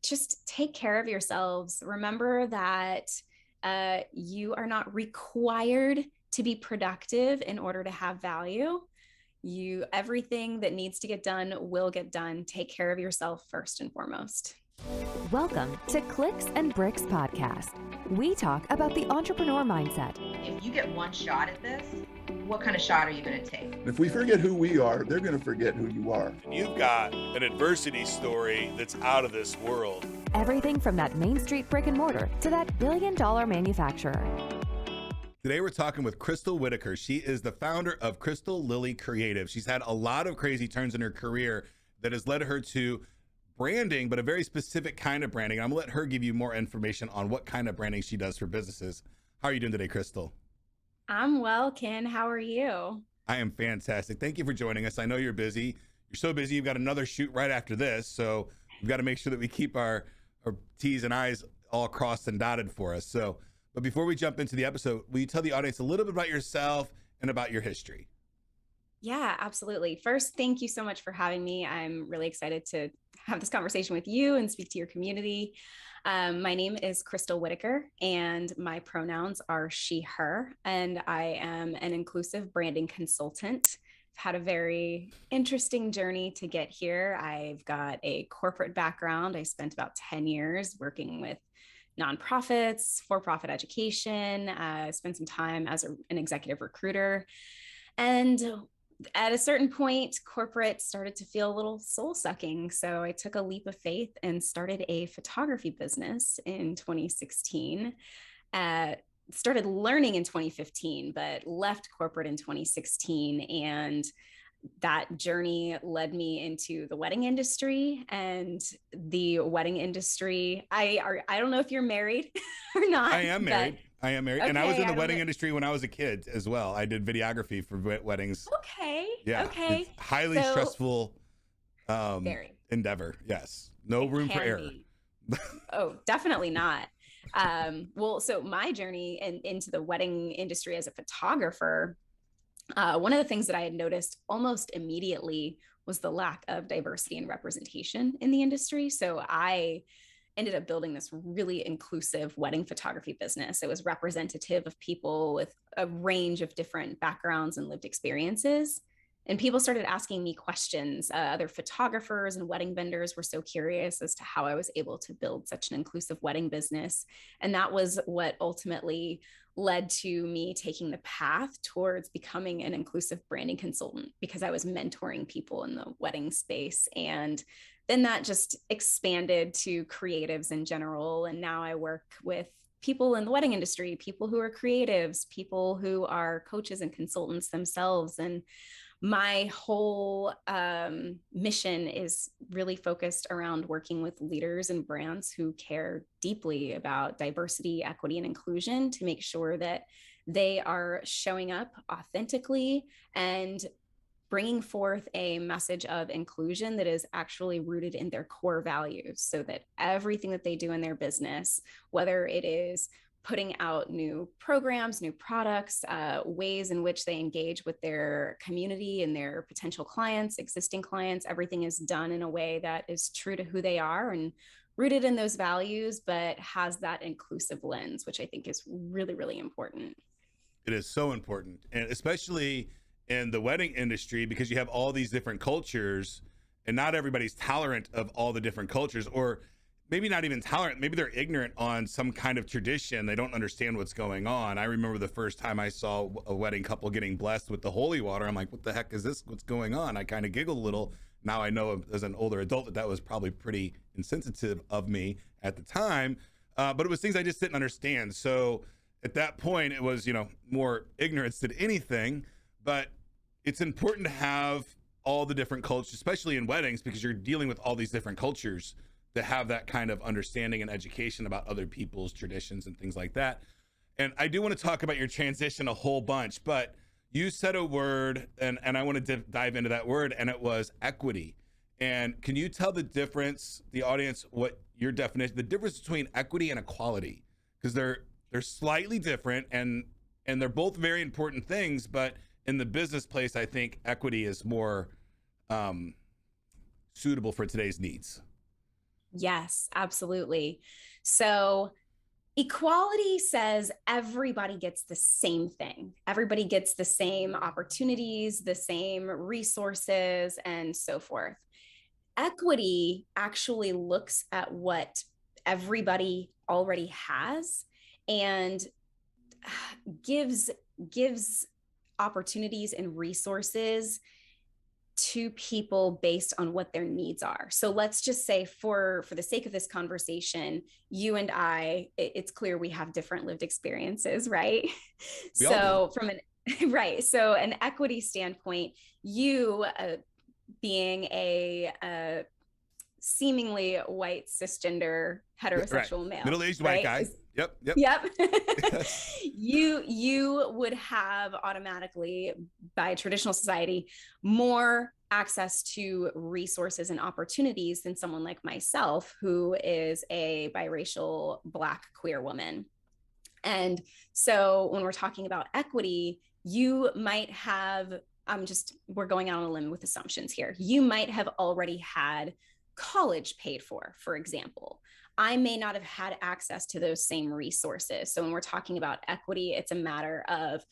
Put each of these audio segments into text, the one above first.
just take care of yourselves. Remember that you are not required to be productive in order to have value. Everything that needs to get done will get done. Take care of yourself first and foremost. Welcome to Clicks and Bricks Podcast. We talk about the entrepreneur mindset. If you get one shot at this, what kind of shot are you going to take? If we forget who we are, they're going to forget who you are. And you've got an adversity story that's out of this world. Everything from that Main Street brick and mortar to that billion-dollar manufacturer. Today we're talking with Crystal Whitaker. She is the founder of Crystal Lily Creative. She's had a lot of crazy turns in her career that has led her to branding, but a very specific kind of branding. I'm gonna let her give you more information on what kind of branding she does for businesses. How are you doing today, Crystal? I'm well, Ken. How are you? I am fantastic. Thank you for joining us. I know you're busy. You're so busy. You've got another shoot right after this. So we've got to make sure that we keep our T's and I's all crossed and dotted for us. But before we jump into the episode, will you tell the audience a little bit about yourself and about your history? Yeah, absolutely. First, thank you so much for having me. I'm really excited to have this conversation with you and speak to your community. My name is Crystal Whitaker, and my pronouns are she, her, and I am an inclusive branding consultant. I've had a very interesting journey to get here. I've got a corporate background. I spent about 10 years working with nonprofits, for-profit education, spent some time as an executive recruiter. And at a certain point, corporate started to feel a little soul-sucking. So I took a leap of faith and started a photography business in 2016. Started learning in 2015, but left corporate in 2016. And that journey led me into the wedding industry. And the wedding industry, I don't know if you're married or not. I am married. Okay, and I was in the wedding know. industry when I was a kid as well. I did videography for weddings. Okay. Yeah. Okay. It's highly stressful very endeavor. Yes. No room for error. Oh, definitely not. So my journey into the wedding industry as a photographer, one of the things that I had noticed almost immediately was the lack of diversity and representation in the industry. So I ended up building this really inclusive wedding photography business. It was representative of people with a range of different backgrounds and lived experiences. And people started asking me questions. Other photographers and wedding vendors were so curious as to how I was able to build such an inclusive wedding business. And that was what ultimately led to me taking the path towards becoming an inclusive branding consultant, because I was mentoring people in the wedding space. And then that just expanded to creatives in general. And now I work with people in the wedding industry, people who are creatives, people who are coaches and consultants themselves. And my whole mission is really focused around working with leaders and brands who care deeply about diversity, equity, and inclusion to make sure that they are showing up authentically and bringing forth a message of inclusion that is actually rooted in their core values, so that everything that they do in their business, whether it is putting out new programs, new products, ways in which they engage with their community and their potential clients, existing clients, everything is done in a way that is true to who they are and rooted in those values, but has that inclusive lens, which I think is really, really important. It is so important, and especially in the wedding industry, because you have all these different cultures and not everybody's tolerant of all the different cultures, or maybe not even tolerant. Maybe they're ignorant on some kind of tradition. They don't understand what's going on. I remember the first time I saw a wedding couple getting blessed with the holy water. I'm like, what the heck is this? What's going on? I kind of giggled a little. Now I know as an older adult that was probably pretty insensitive of me at the time. But it was things I just didn't understand. So at that point, it was, more ignorance than anything. But it's important to have all the different cultures, especially in weddings, because you're dealing with all these different cultures, to have that kind of understanding and education about other people's traditions and things like that. And I do want to talk about your transition a whole bunch, but you said a word, and I want to dive into that word, and it was equity. And can you tell the audience, what your definition, the difference between equity and equality? Because they're slightly different, and they're both very important things, but in the business place, I think equity is more suitable for today's needs. Yes, absolutely. So equality says everybody gets the same thing. Everybody gets the same opportunities, the same resources, and so forth. Equity actually looks at what everybody already has and gives gives opportunities and resources to people based on what their needs are. So let's just say for the sake of this conversation, you and I, it's clear we have different lived experiences, right? We all do. So from an right, so an equity standpoint, you being a seemingly white cisgender Right. heterosexual male, Middle-aged white right? guy. Yep. Yep. Yep. You would have automatically, by traditional society, more access to resources and opportunities than someone like myself, who is a biracial Black queer woman. And so when we're talking about equity, you might have, we're going out on a limb with assumptions here. You might have already had college paid for example. I may not have had access to those same resources. So when we're talking about equity, it's a matter of,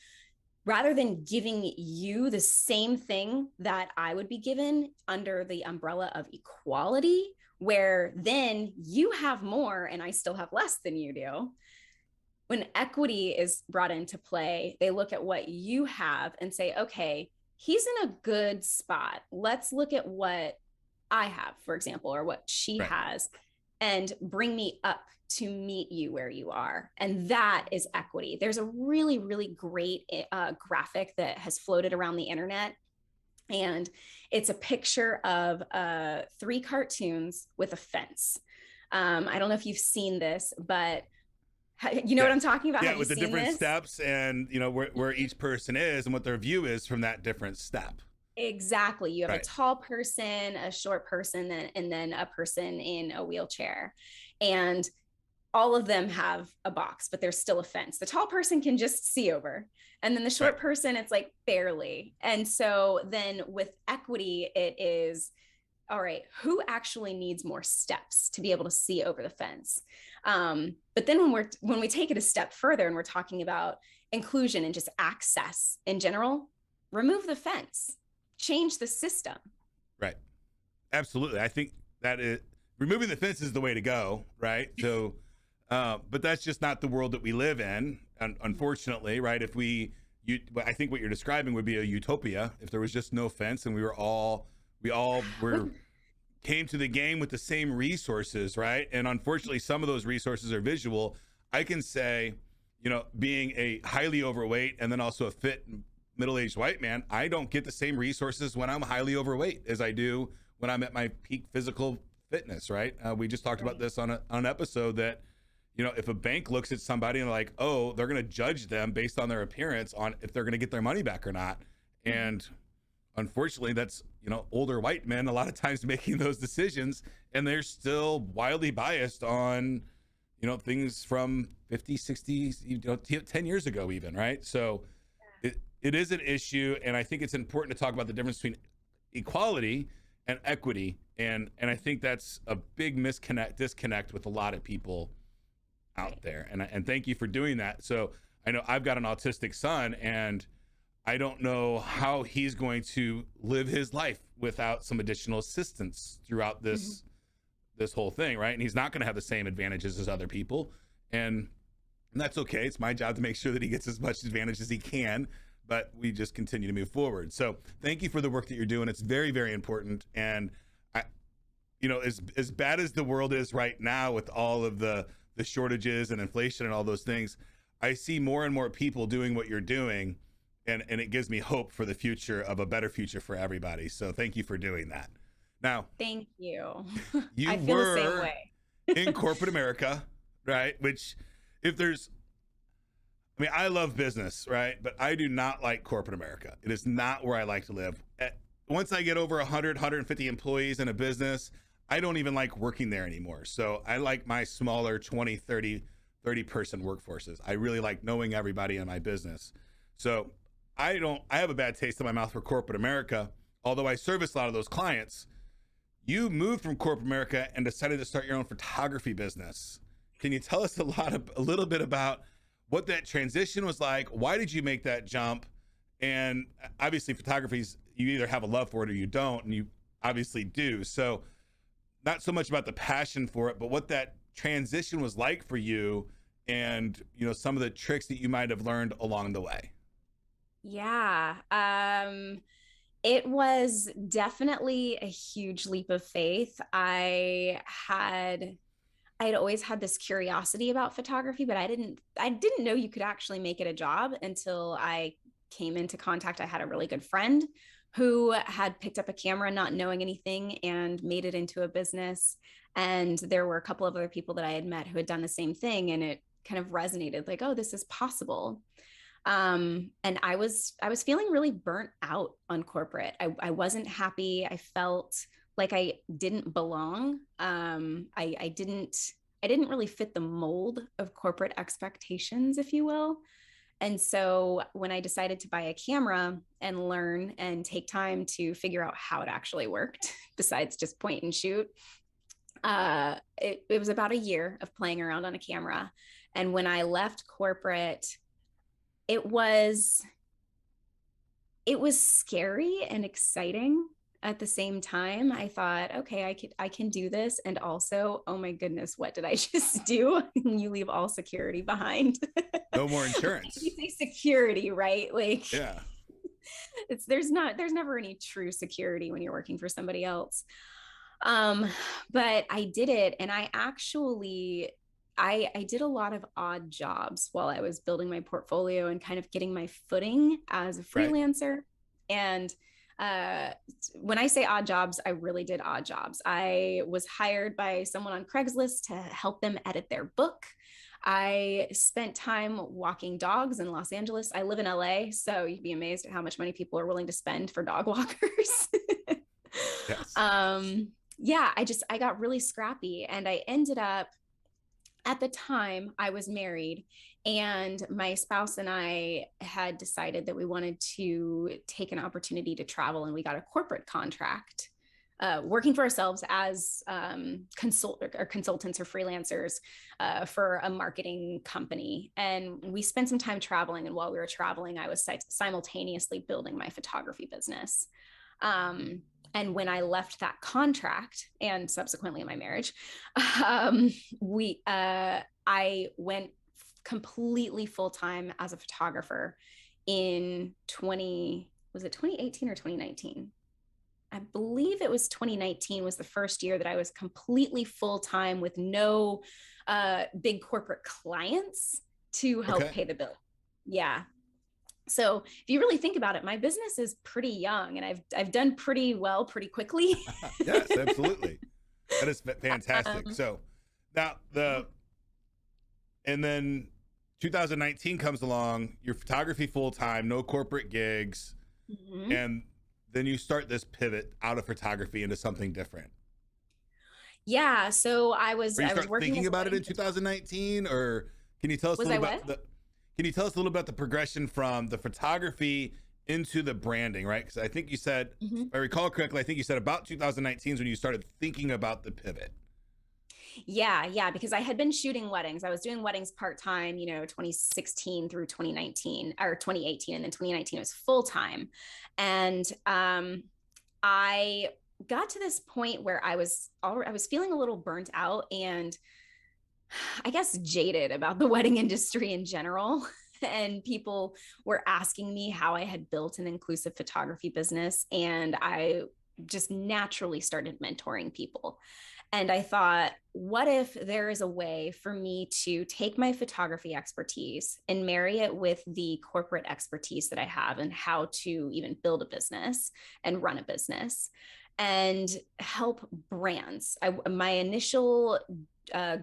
rather than giving you the same thing that I would be given under the umbrella of equality, where then you have more and I still have less than you do. When equity is brought into play, they look at what you have and say, okay, he's in a good spot. Let's look at what I have, for example, or what she Right. has, and bring me up to meet you where you are. And that is equity. There's a really, really great graphic that has floated around the internet. And it's a picture of 3 cartoons with a fence. I don't know if you've seen this, but you know what I'm talking about? Yeah, Have with the you seen different this? steps and where each person is and what their view is from that different step. Exactly. You have a Right. tall person, a short person, and then a person in a wheelchair. And all of them have a box, but there's still a fence. The tall person can just see over. And then the short Right. person, it's like barely. And so then with equity, it is, all right, who actually needs more steps to be able to see over the fence? But then when we take it a step further and we're talking about inclusion and just access in general, remove the fence, change the system. Right. Absolutely. I think that removing the fence is the way to go. Right. So, but that's just not the world that we live in. Unfortunately, right. I think what you're describing would be a utopia if there was just no fence and we all came to the game with the same resources, right? And unfortunately, some of those resources are visual. I can say, being a highly overweight and then also a fit middle-aged white man, I don't get the same resources when I'm highly overweight as I do when I'm at my peak physical fitness, right? We just talked about this on an episode that, if a bank looks at somebody and like, oh, they're going to judge them based on their appearance on if they're going to get their money back or not. And unfortunately, that's, older white men a lot of times making those decisions, and they're still wildly biased on, things from 50, 60, 10 years ago even, right? So it is an issue, and I think it's important to talk about the difference between equality and equity, and I think that's a big disconnect with a lot of people out there, and thank you for doing that. So I know I've got an autistic son, and I don't know how he's going to live his life without some additional assistance throughout this whole thing, right? And he's not going to have the same advantages as other people, and that's okay. It's my job to make sure that he gets as much advantage as he can, but we just continue to move forward. So thank you for the work that you're doing. It's very, very important. And as bad as the world is right now with all of the shortages and inflation and all those things, I see more and more people doing what you're doing. And it gives me hope for the future of a better future for everybody. So thank you for doing that. Now, Thank you. you I feel the same were way. in corporate America, right? Which I love business, right? But I do not like corporate America. It is not where I like to live. Once I get over 100, 150 employees in a business, I don't even like working there anymore. So I like my smaller 20, 30 person workforces. I really like knowing everybody in my business. So I have a bad taste in my mouth for corporate America, although I service a lot of those clients. you moved from corporate America and decided to start your own photography business. Can you tell us a little bit about what that transition was like? Why did you make that jump? And obviously photography's, you either have a love for it or you don't, and you obviously do. So not so much about the passion for it, but what that transition was like for you, and some of the tricks that you might have learned along the way. Yeah. It was definitely a huge leap of faith. I had always had this curiosity about photography, but I didn't know you could actually make it a job until I came into contact. I had a really good friend who had picked up a camera not knowing anything and made it into a business. And there were a couple of other people that I had met who had done the same thing, and it kind of resonated, like, oh, this is possible. And I was feeling really burnt out on corporate. I wasn't happy. I felt like I didn't belong. I didn't really fit the mold of corporate expectations, if you will. And so when I decided to buy a camera and learn and take time to figure out how it actually worked, besides just point and shoot, it was about a year of playing around on a camera. And when I left corporate, it was scary and exciting at the same time. I thought, okay, I can do this. And also, oh my goodness, what did I just do? You leave all security behind. No more insurance. You say security, right? Like, Yeah. there's never any true security when you're working for somebody else. But I did it, and I did a lot of odd jobs while I was building my portfolio and kind of getting my footing as a freelancer. Right. And when I say odd jobs, I really did odd jobs. I was hired by someone on Craigslist to help them edit their book. I spent time walking dogs in Los Angeles. I live in LA, so you'd be amazed at how much money people are willing to spend for dog walkers. Yes. Yeah, I got really scrappy, and I ended up, at the time I was married, and my spouse and I had decided that we wanted to take an opportunity to travel, and we got a corporate contract working for ourselves as consultants or freelancers for a marketing company. And we spent some time traveling. And while we were traveling, I was simultaneously building my photography business. And when I left that contract, and subsequently in my marriage, I went completely full-time as a photographer in 2018 or 2019? I believe it was 2019 was the first year that I was completely full-time with no big corporate clients to help pay the bill. Yeah. So if you really think about it, my business is pretty young, and I've done pretty well pretty quickly. Yes, absolutely. That is fantastic. So now and then 2019 comes along, your photography full-time, no corporate gigs. Mm-hmm. And then you start this pivot out of photography into something different. Yeah. So I was working thinking about it in 2019, or can you tell us can you tell us a little about the progression from the photography into the branding, right? Because I think you said, if I recall correctly, I think you said about 2019 is when you started thinking about the pivot. Yeah, because I had been shooting weddings. I was doing weddings part-time, 2016 through 2019 or 2018, and then 2019 was full-time. And I got to this point where I was feeling a little burnt out, and I guess jaded about the wedding industry in general. And people were asking me how I had built an inclusive photography business. And I just naturally started mentoring people. And I thought, what if there is a way for me to take my photography expertise and marry it with the corporate expertise that I have and how to even build a business and run a business and help brands? My initial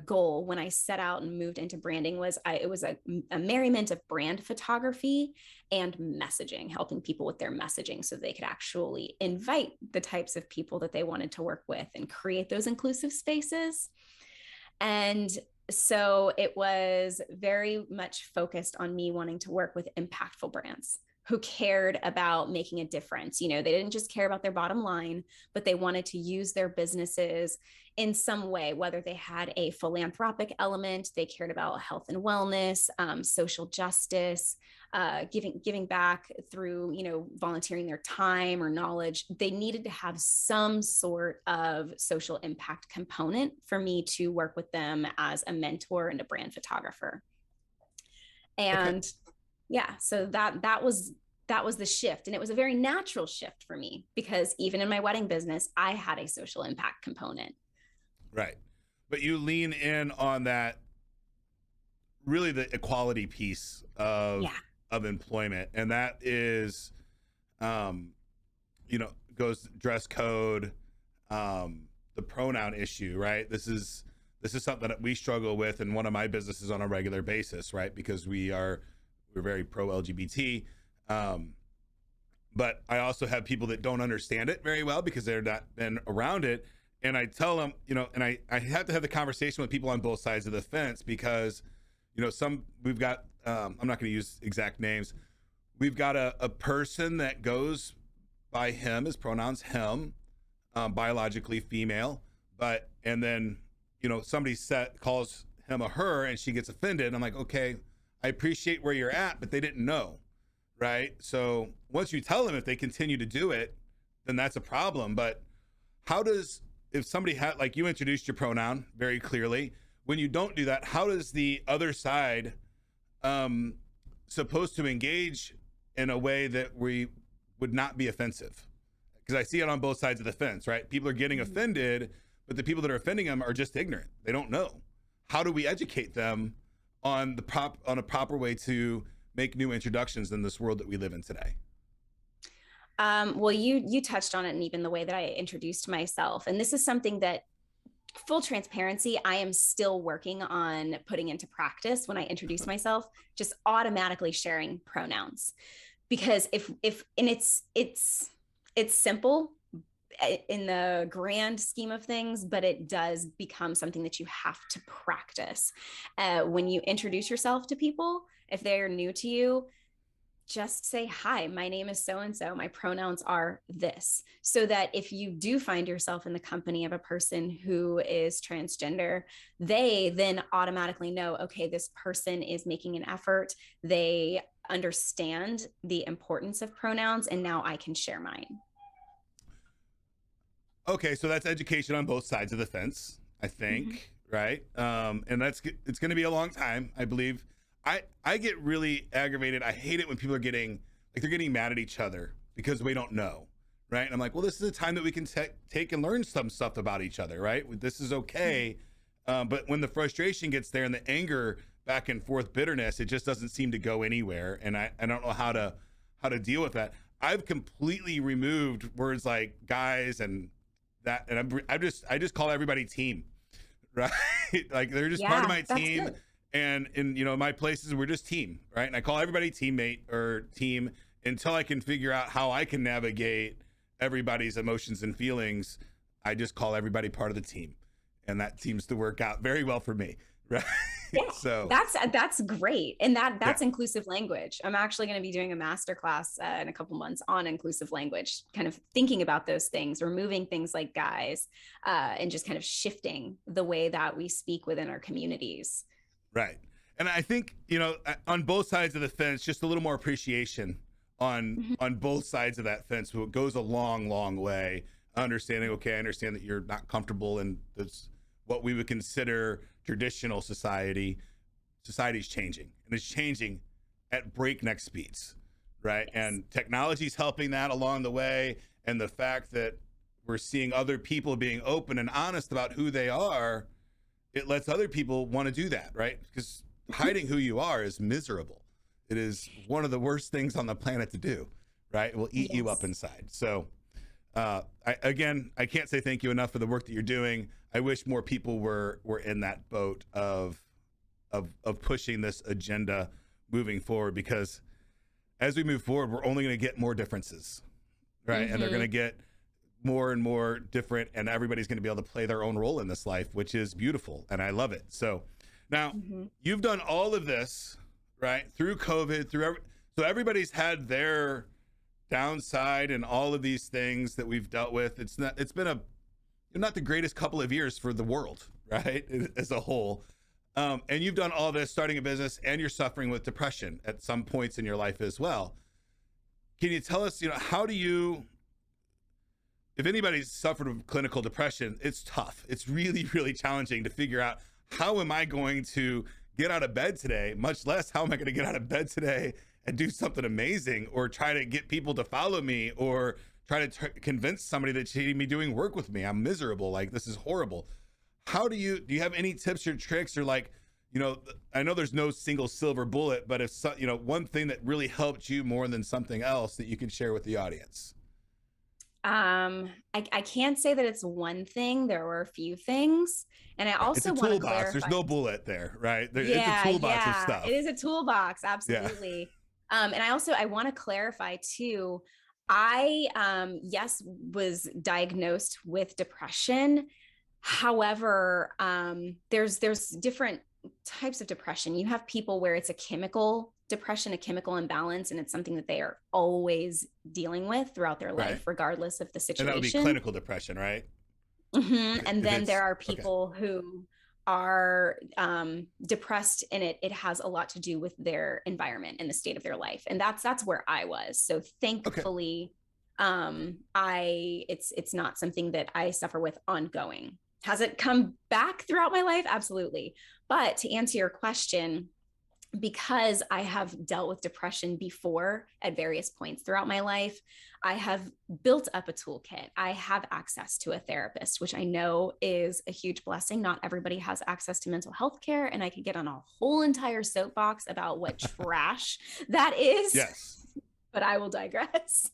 goal when I set out and moved into branding was it was a merriment of brand photography and messaging, helping people with their messaging so they could actually invite the types of people that they wanted to work with and create those inclusive spaces. And so it was very much focused on me wanting to work with impactful brands. who cared about making a difference. You know, they didn't just care about their bottom line, but they wanted to use their businesses in some way, whether they had a philanthropic element, they cared about health and wellness, social justice, giving back through, you know, volunteering their time or knowledge. They needed to have some sort of social impact component for me to work with them as a mentor and a brand photographer. And Okay. yeah, so that was the shift, and it was a very natural shift for me because even in my wedding business, I had a social impact component. Right. But you lean in on that, really the equality piece Yeah. of employment, and that is, you know, goes dress code, the pronoun issue, right? This is something that we struggle with in one of my businesses on a regular basis, right? Because we're very pro LGBT, but I also have people that don't understand it very well because they're not been around it. And I tell them, you know, and I have to have the conversation with people on both sides of the fence because, you know, we've got, I'm not going to use exact names. We've got a person that goes by him, his pronouns him, biologically female, and then, you know, somebody calls him a her and she gets offended. I'm like, okay, I appreciate where you're at, but they didn't know. Right. So once you tell them, if they continue to do it, then that's a problem. But if somebody had, like, you introduced your pronoun very clearly, when you don't do that, how does the other side supposed to engage in a way that we would not be offensive? Because I see it on both sides of the fence, right? People are getting offended, but the people that are offending them are just ignorant. They don't know. How do we educate them on a proper way to make new introductions in this world that we live in today? Well, you touched on it, and even the way that I introduced myself. And this is something that, full transparency, I am still working on putting into practice when I introduce myself, just automatically sharing pronouns. Because and it's simple in the grand scheme of things, but it does become something that you have to practice. When you introduce yourself to people, if they're new to you, just say, hi, my name is so-and-so, my pronouns are this, so that if you do find yourself in the company of a person who is transgender, they then automatically know, okay, this person is making an effort. They understand the importance of pronouns, and now I can share mine. Okay, so that's education on both sides of the fence, I think, right? And it's going to be a long time, I believe. I get really aggravated. I hate it when people are they're getting mad at each other because we don't know, right? And I'm like, well, this is a time that we can take and learn some stuff about each other, right? This is okay. But when the frustration gets there and the anger, back and forth bitterness, it just doesn't seem to go anywhere. And I don't know how to deal with that. I've completely removed words like guys and that, and I just call everybody team, right? Like they're just part of my team. Good. And in, you know, my places, we're just team, right? And I call everybody teammate or team until I can figure out how I can navigate everybody's emotions and feelings. I just call everybody part of the team, and that seems to work out very well for me, right? Yeah, so that's great, and that's inclusive language. I'm actually going to be doing a masterclass in a couple months on inclusive language, kind of thinking about those things, removing things like guys, and just kind of shifting the way that we speak within our communities. Right. And I think, you know, on both sides of the fence, just a little more appreciation on both sides of that fence. So it goes a long, long way. Understanding, okay, I understand that you're not comfortable in this, what we would consider traditional society. Society's changing, and it's changing at breakneck speeds, right? Yes. And technology's helping that along the way. And the fact that we're seeing other people being open and honest about who they are, it lets other people want to do that, right? Because hiding who you are is miserable. It is one of the worst things on the planet to do, right? It will eat you up inside. So I can't say thank you enough for the work that you're doing. I wish more people were in that boat of pushing this agenda moving forward, because as we move forward, we're only going to get more differences, right? And they're going to get more and more different, and everybody's going to be able to play their own role in this life, which is beautiful, and I love it. So now you've done all of this, right, through COVID, So everybody's had their downside and all of these things that we've dealt with. It's been not the greatest couple of years for the world, right? As a whole. And you've done all this, starting a business, and you're suffering with depression at some points in your life as well. Can you tell us, how do you, if anybody's suffered with clinical depression, it's tough. It's really, really challenging to figure out, how am I going to get out of bed today? Much less, how am I going to get out of bed today and do something amazing, or try to get people to follow me, or try to convince somebody that she need me doing work with me. I'm miserable. Like, this is horrible. How do you have any tips or tricks, or like, I know there's no single silver bullet, but if one thing that really helped you more than something else that you can share with the audience? I can't say that it's one thing. There were a few things. And I also want to clarify. There's no bullet there, right? It's a toolbox of stuff. It is a toolbox. Absolutely. Yeah. And I want to clarify too. I, was diagnosed with depression. However, there's different types of depression. You have people where it's a chemical depression, a chemical imbalance, and it's something that they are always dealing with throughout their life, regardless of the situation. And that would be clinical depression, right? Mm-hmm. And then there are people who are depressed, and it has a lot to do with their environment and the state of their life. And that's where I was. So thankfully, it's not something that I suffer with ongoing. Has it come back throughout my life? Absolutely. But to answer your question, because I have dealt with depression before at various points throughout my life, I have built up a toolkit. I have access to a therapist, which I know is a huge blessing. Not everybody has access to mental health care, and I could get on a whole entire soapbox about what trash that is. Yes. But I will digress.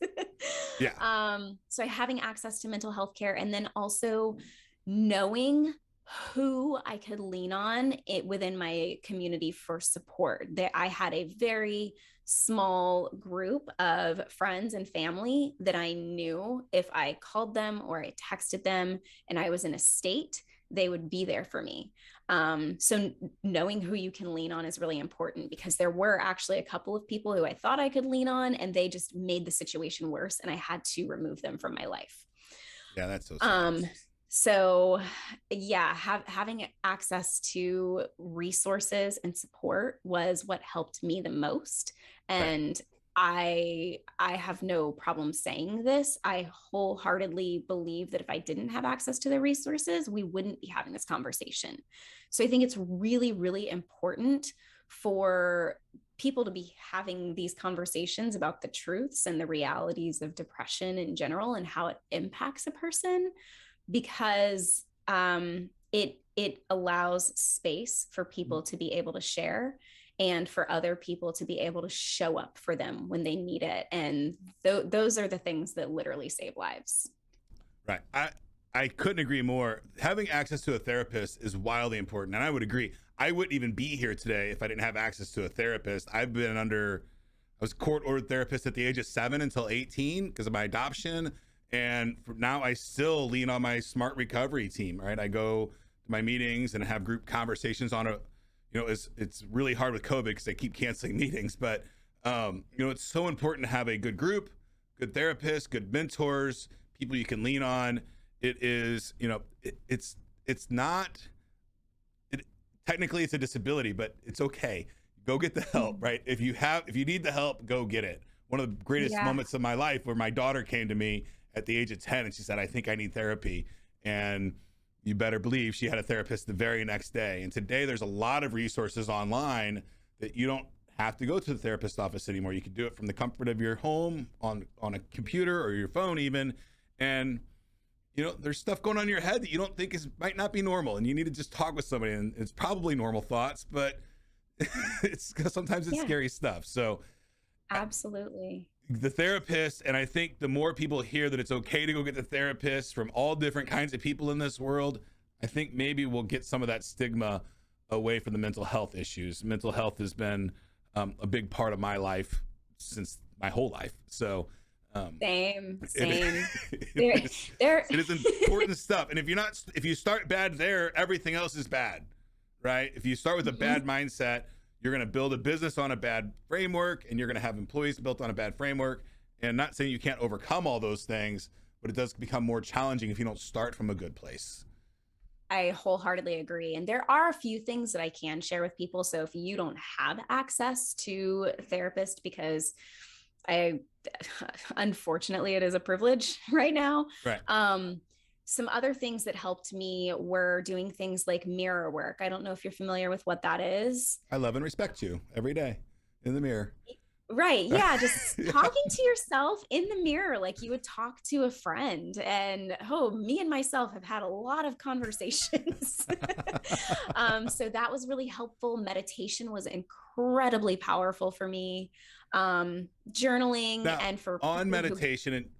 Yeah. So having access to mental health care, and then also knowing who I could lean on within my community for support. That I had a very small group of friends and family that I knew if I called them or I texted them and I was in a state, they would be there for me. So knowing who you can lean on is really important, because there were actually a couple of people who I thought I could lean on, and they just made the situation worse, and I had to remove them from my life. Yeah, that's so sad. So yeah, having access to resources and support was what helped me the most. And I have no problem saying this. I wholeheartedly believe that if I didn't have access to the resources, we wouldn't be having this conversation. So I think it's really, really important for people to be having these conversations about the truths and the realities of depression in general and how it impacts a person, because it allows space for people to be able to share, and for other people to be able to show up for them when they need it. And those are the things that literally save lives. Right. I couldn't agree more. Having access to a therapist is wildly important. And I would agree. I wouldn't even be here today if I didn't have access to a therapist. I was court-ordered therapist at the age of 7 until 18 because of my adoption. And now I still lean on my smart recovery team, right? I go to my meetings and have group conversations on it's really hard with COVID because they keep canceling meetings, but it's so important to have a good group, good therapists, good mentors, people you can lean on. It is, technically it's a disability, but it's okay. Go get the help, right? If you need the help, go get it. One of the greatest moments of my life where my daughter came to me at the age of 10 and she said, I think I need therapy. And you better believe she had a therapist the very next day. And today there's a lot of resources online that you don't have to go to the therapist office anymore. You can do it from the comfort of your home on a computer or your phone even. And there's stuff going on in your head that you don't think might not be normal, and you need to just talk with somebody, and it's probably normal thoughts, but sometimes it's scary stuff. So absolutely. The therapist, and I think the more people hear that it's okay to go get the therapist from all different kinds of people in this world, I think maybe we'll get some of that stigma away from the mental health issues. Mental health has been a big part of my life since my whole life. So same. It is important stuff. And if you start bad there, everything else is bad, right? If you start with a bad mindset, you're going to build a business on a bad framework, and you're going to have employees built on a bad framework. And not saying you can't overcome all those things, but it does become more challenging if you don't start from a good place. I wholeheartedly agree. And there are a few things that I can share with people. So if you don't have access to a therapist, because I, unfortunately, it is a privilege right now. Right. Some other things that helped me were doing things like mirror work. I don't know if you're familiar with what that is. I love and respect you every day in the mirror. Right. Yeah. Just Yeah. talking to yourself in the mirror like you would talk to a friend. And me and myself have had a lot of conversations. So that was really helpful. Meditation was incredibly powerful for me. Journaling Now, and for on meditation,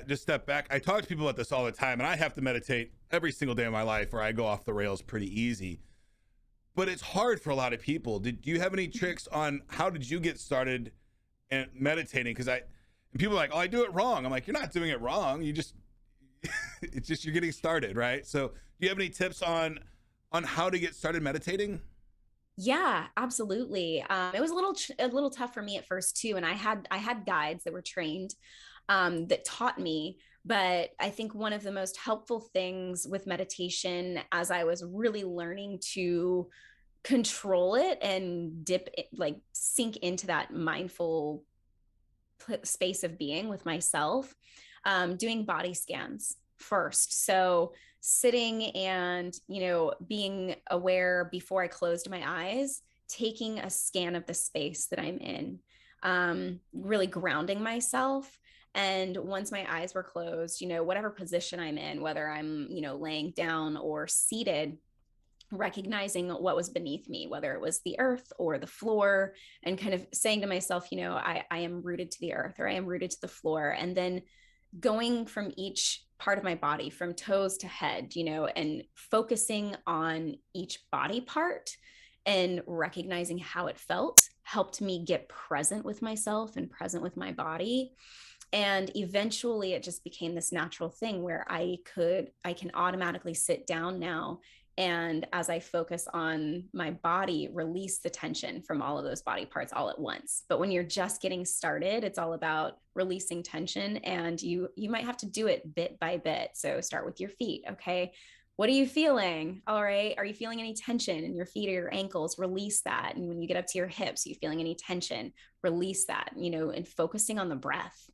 just step back. I talk to people about this all the time, and I have to meditate every single day of my life, or I go off the rails pretty easy. But it's hard for a lot of people. Do you have any tricks on how did you get started and meditating? Because people are like, oh, I do it wrong. I'm like, you're not doing it wrong. It's just you're getting started, right? So do you have any tips on how to get started meditating? Yeah, absolutely. It was a little tough for me at first too, and I had guides that were trained that taught me. But I think one of the most helpful things with meditation, as I was really learning to control it and sink into that mindful space of being with myself, doing body scans first. So sitting and, being aware before I closed my eyes, taking a scan of the space that I'm in, really grounding myself. And once my eyes were closed, whatever position I'm in, whether I'm, laying down or seated, recognizing what was beneath me, whether it was the earth or the floor, and kind of saying to myself, I am rooted to the earth, or I am rooted to the floor. And then going from each part of my body, from toes to head, and focusing on each body part and recognizing how it felt, helped me get present with myself and present with my body. And eventually it just became this natural thing where I can automatically sit down now. And as I focus on my body, release the tension from all of those body parts all at once. But when you're just getting started, it's all about releasing tension, and you might have to do it bit by bit. So start with your feet. Okay. What are you feeling? All right. Are you feeling any tension in your feet or your ankles? Release that. And when you get up to your hips, are you feeling any tension? Release that, and focusing on the breath.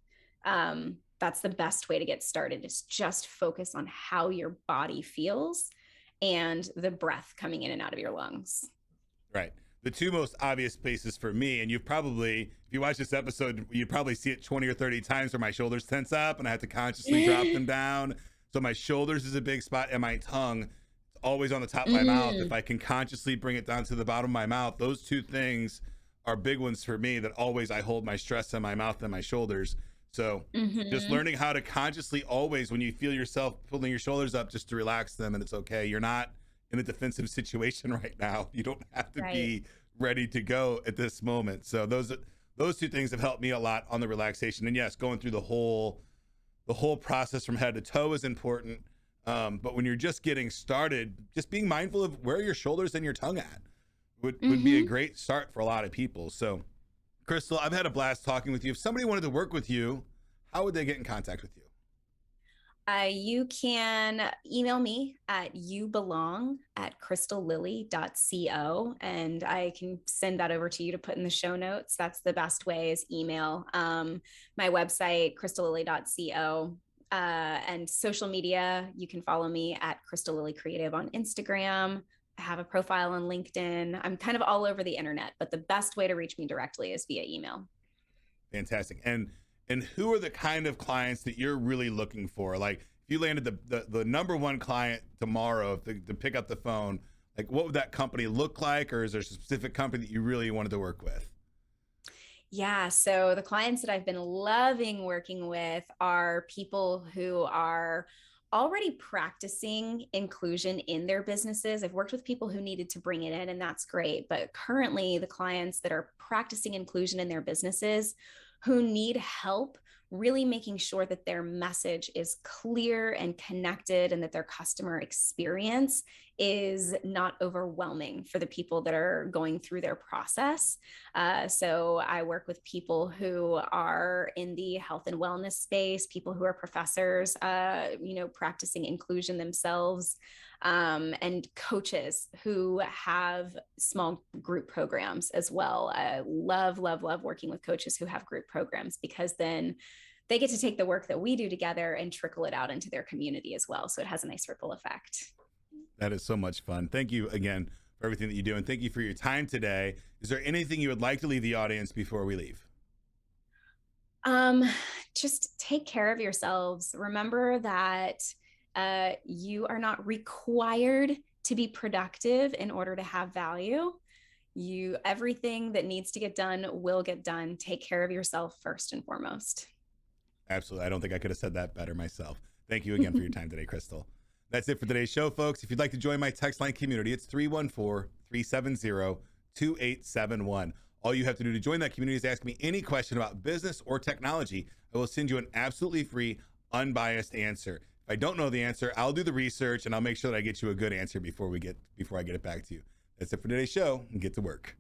That's the best way to get started, is just focus on how your body feels and the breath coming in and out of your lungs. Right. The two most obvious places for me, and you've probably, if you watch this episode, you probably see it 20 or 30 times where my shoulders tense up and I have to consciously drop them down. So my shoulders is a big spot, and my tongue always on the top of my mouth. If I can consciously bring it down to the bottom of my mouth, those two things are big ones for me, that always I hold my stress in my mouth and my shoulders. So just learning how to consciously always, when you feel yourself pulling your shoulders up, just to relax them, and it's okay. You're not in a defensive situation right now. You don't have to be ready to go at this moment. So those two things have helped me a lot on the relaxation. And yes, going through the whole process from head to toe is important. But when you're just getting started, just being mindful of where your shoulders and your tongue at would be a great start for a lot of people. So Crystal, I've had a blast talking with you. If somebody wanted to work with you, how would they get in contact with you? You can email me at youbelong@crystallily.co, and I can send that over to you to put in the show notes. That's the best way, is email. My website, crystallily.co, and social media, you can follow me at Crystal Lily Creative on Instagram. I have a profile on LinkedIn. I'm kind of all over the internet, but the best way to reach me directly is via email. Fantastic. And who are the kind of clients that you're really looking for? Like, if you landed the number one client tomorrow to pick up the phone, like, what would that company look like? Or is there a specific company that you really wanted to work with? Yeah. So the clients that I've been loving working with are people who are already practicing inclusion in their businesses. I've worked with people who needed to bring it in, and that's great. But currently, the clients that are practicing inclusion in their businesses, who need help really making sure that their message is clear and connected, and that their customer experience is not overwhelming for the people that are going through their process. So I work with people who are in the health and wellness space, people who are professors, practicing inclusion themselves, and coaches who have small group programs as well. I love working with coaches who have group programs, because then they get to take the work that we do together and trickle it out into their community as well. So it has a nice ripple effect. That is so much fun. Thank you again for everything that you do. And thank you for your time today. Is there anything you would like to leave the audience before we leave? Just take care of yourselves. Remember that you are not required to be productive in order to have value. Everything that needs to get done will get done. Take care of yourself first and foremost. Absolutely. I don't think I could have said that better myself. Thank you again for your time today, Crystal. That's it for today's show, folks. If you'd like to join my text line community, it's 314-370-2871. All you have to do to join that community is ask me any question about business or technology. I will send you an absolutely free, unbiased answer. If I don't know the answer, I'll do the research and I'll make sure that I get you a good answer before I get it back to you. That's it for today's show, and get to work.